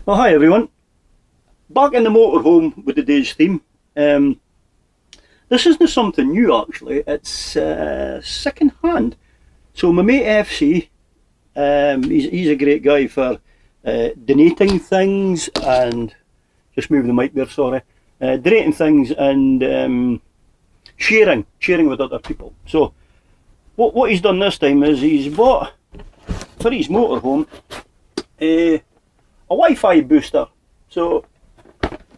Well, hi everyone. Back in the motorhome with the day's theme. This isn't something new actually. It's second hand. So my mate FC, he's a great guy for donating things and just move the mic there. Sorry, donating things and sharing with other people. So what he's done this time is he's bought for his motorhome a Wi-Fi booster. So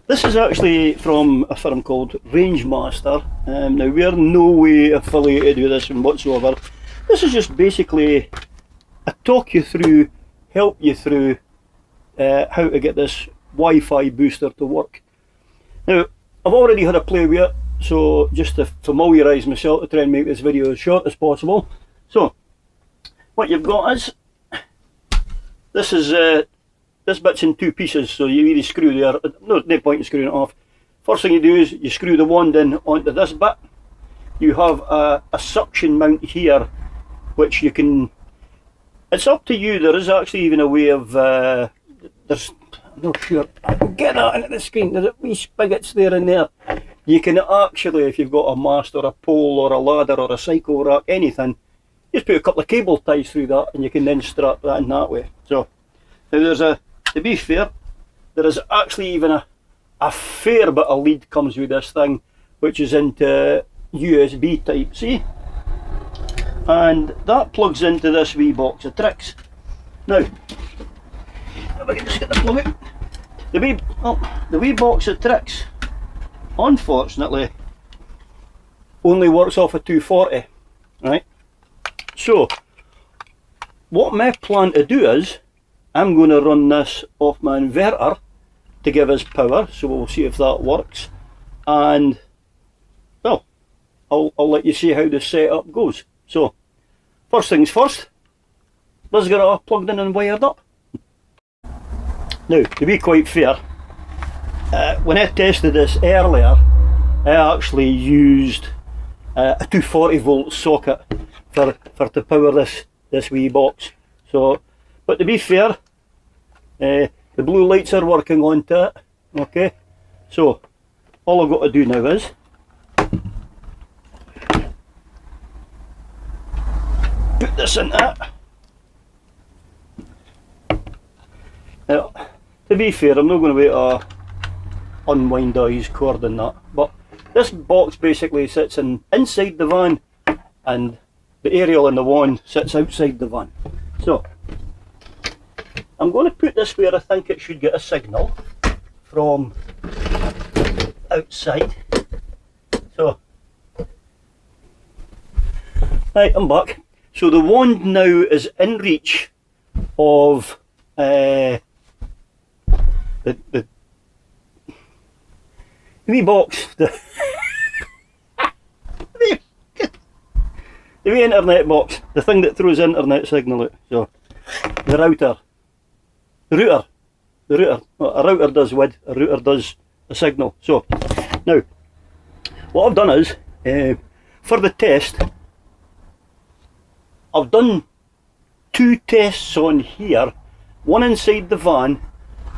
this is actually from a firm called Rangemaster. Now we're no way affiliated with this one whatsoever. This is just basically a talk you through, help you through how to get this Wi-Fi booster to work. Now I've already had a play with it, so just to familiarise myself to try and make this video as short as possible. So what you've got is this bit's in two pieces, so you either screw there, no point in screwing it off. First thing you do is you screw the wand in onto this bit. You have a suction mount here, which you can, it's up to you. There is actually even a way of, I'm not sure, I can get that into the screen, there's wee spigots there and there. You can actually, if you've got a mast or a pole or a ladder or a cycle rack, anything, just put a couple of cable ties through that and you can then strap that in that way. So now there's to be fair, there is actually even a fair bit of lead comes with this thing, which is into USB type C, and that plugs into this wee box of tricks. Now, if I can just get the plug out, the wee box of tricks, unfortunately, only works off a 240, right? So, what my plan to do is, I'm going to run this off my inverter to give us power, so we'll see if that works, and well, I'll let you see how the setup goes. So first things first, let's get it all plugged in and wired up. Now, to be quite fair, when I tested this earlier, I actually used a 240 volt socket for to power this wee box. So, but to be fair, the blue lights are working onto it. Okay, so all I've got to do now is put this in it. Now, to be fair, I'm not going to be able to unwind his cord and that, but this box basically sits inside the van, and the aerial in the wand sits outside the van. So I'm going to put this where I think it should get a signal from outside. So, right, I'm back. So the wand now is in reach of the wee box, the wee internet box, the thing that throws internet signal out. So the router. A router does WID, a router does a signal. So now what I've done is, for the test, I've done two tests on here, one inside the van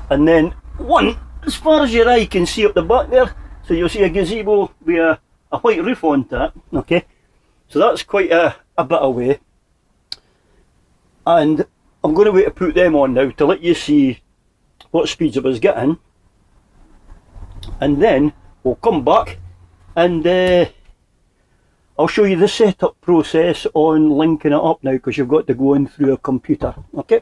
and then one as far as your eye can see up the back there. So you'll see a gazebo with a white roof onto it. Okay, so that's quite a bit away, and I'm going to wait to put them on now to let you see what speeds I was getting, and then we'll come back and I'll show you the setup process on linking it up now, because you've got to go in through a computer. Okay.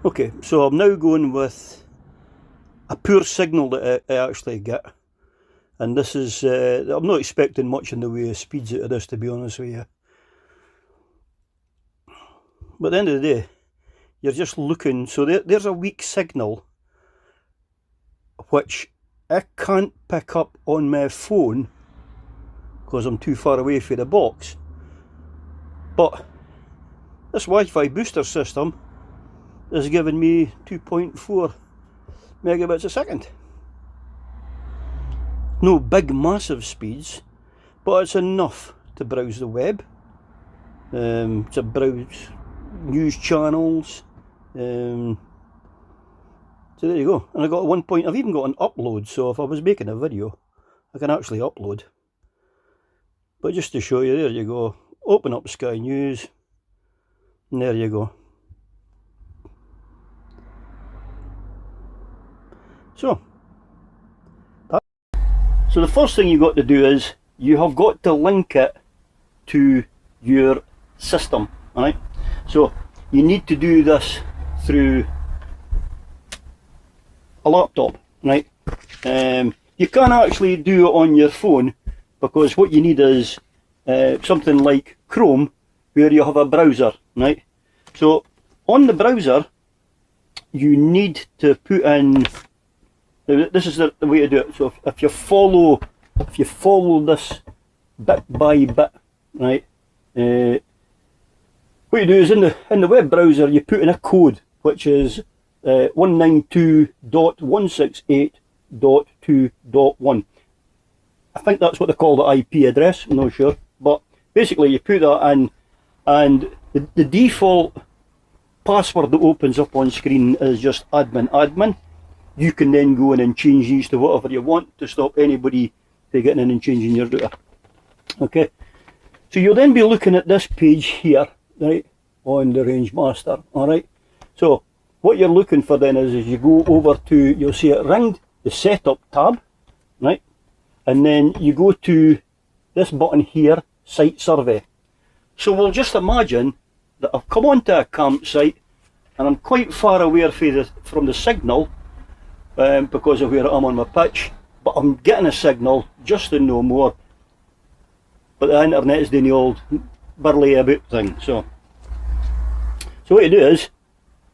Okay, so I'm now going with a poor signal that I actually get. And this is, I'm not expecting much in the way of speeds out of this, to be honest with you. But at the end of the day, you're just looking, so there's a weak signal which I can't pick up on my phone because I'm too far away from the box. But this Wi-Fi booster system is giving me 2.4 megabits a second. No big massive speeds, but it's enough to browse the web, to browse news channels. So there you go. And I got at one point, I've even got an upload, so if I was making a video, I can actually upload. But just to show you, there you go. Open up Sky News, and there you go. So the first thing you've got to do is you have got to link it to your system, alright? So you need to do this through a laptop, right? You can't actually do it on your phone because what you need is something like Chrome where you have a browser, right? So on the browser you need to put in, this is the way to do it. So if you follow this bit by bit, right? What you do is in the web browser you put in a code which is 192.168.2.1. I think that's what they call the IP address, I'm not sure, but basically you put that in, and the default password that opens up on screen is just admin. You can then go in and change these to whatever you want to stop anybody from getting in and changing your router. Okay, so you'll then be looking at this page here, right, on the rangemaster. Alright, so what you're looking for then is you go over to, you'll see it ringed, the setup tab, right, and then you go to this button here, site survey. So we'll just imagine that I've come onto a campsite and I'm quite far away from the signal because of where I'm on my pitch, but I'm getting a signal just to no more. But the internet is doing the old burly about thing. So what you do is,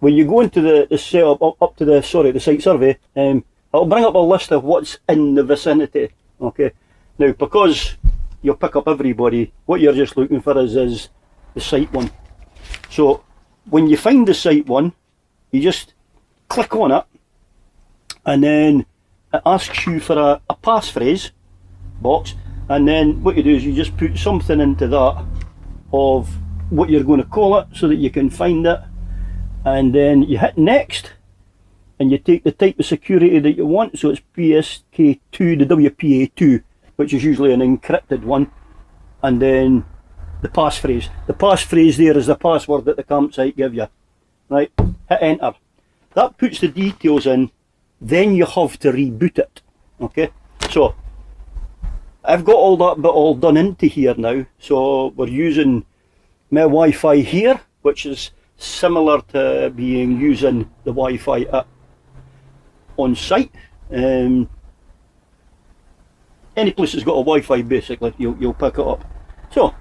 when you go into the setup up to the site survey, it'll bring up a list of what's in the vicinity. Okay, now because you'll pick up everybody, what you're just looking for is the site one. So when you find the site one, you just click on it, and then it asks you for a passphrase box, and then what you do is you just put something into that of what you're going to call it so that you can find it, and then you hit next and you take the type of security that you want. So it's PSK2, the WPA2, which is usually an encrypted one, and then the passphrase. The passphrase there is the password that the campsite give you, right? Hit enter. That puts the details in, then you have to reboot it. Okay, so I've got all that bit all done into here now. So we're using my Wi-Fi here, which is similar to using the Wi-Fi on site. Any place that's got a Wi-Fi, basically, you'll pick it up. So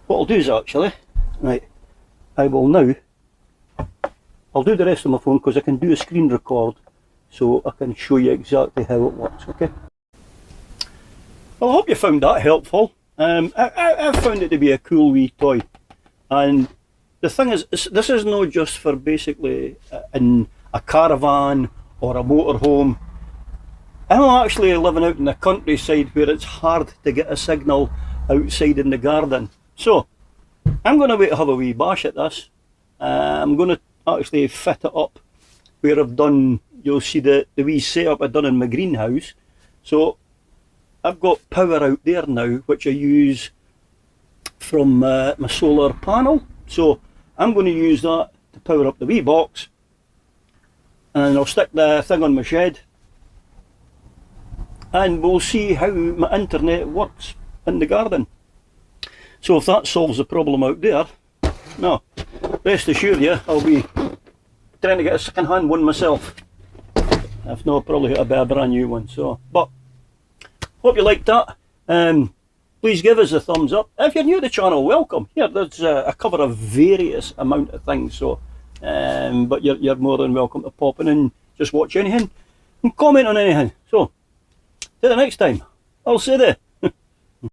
what I'll do is actually, right, I'll do the rest on my phone because I can do a screen record, so I can show you exactly how it works. Okay. Well, I hope you found that helpful. I found it to be a cool wee toy, and the thing is, this is not just for basically in a caravan or a motorhome. I'm actually living out in the countryside where it's hard to get a signal outside in the garden. So I'm going to wait to have a wee bash at this. I'm going to actually fit it up where I've done, you'll see the wee setup I've done in my greenhouse. So I've got power out there now, which I use from my solar panel. So I'm going to use that to power up the wee box, and I'll stick the thing on my shed, and we'll see how my internet works in the garden. So if that solves the problem out there, no, rest assured you, I'll be trying to get a second-hand one myself. If not, probably hit a brand new one. So, but hope you liked that. Please give us a thumbs up. If you're new to the channel, welcome. Here, there's I cover a various amount of things. So, but you're more than welcome to pop in and just watch anything and comment on anything. So, till the next time, I'll say that.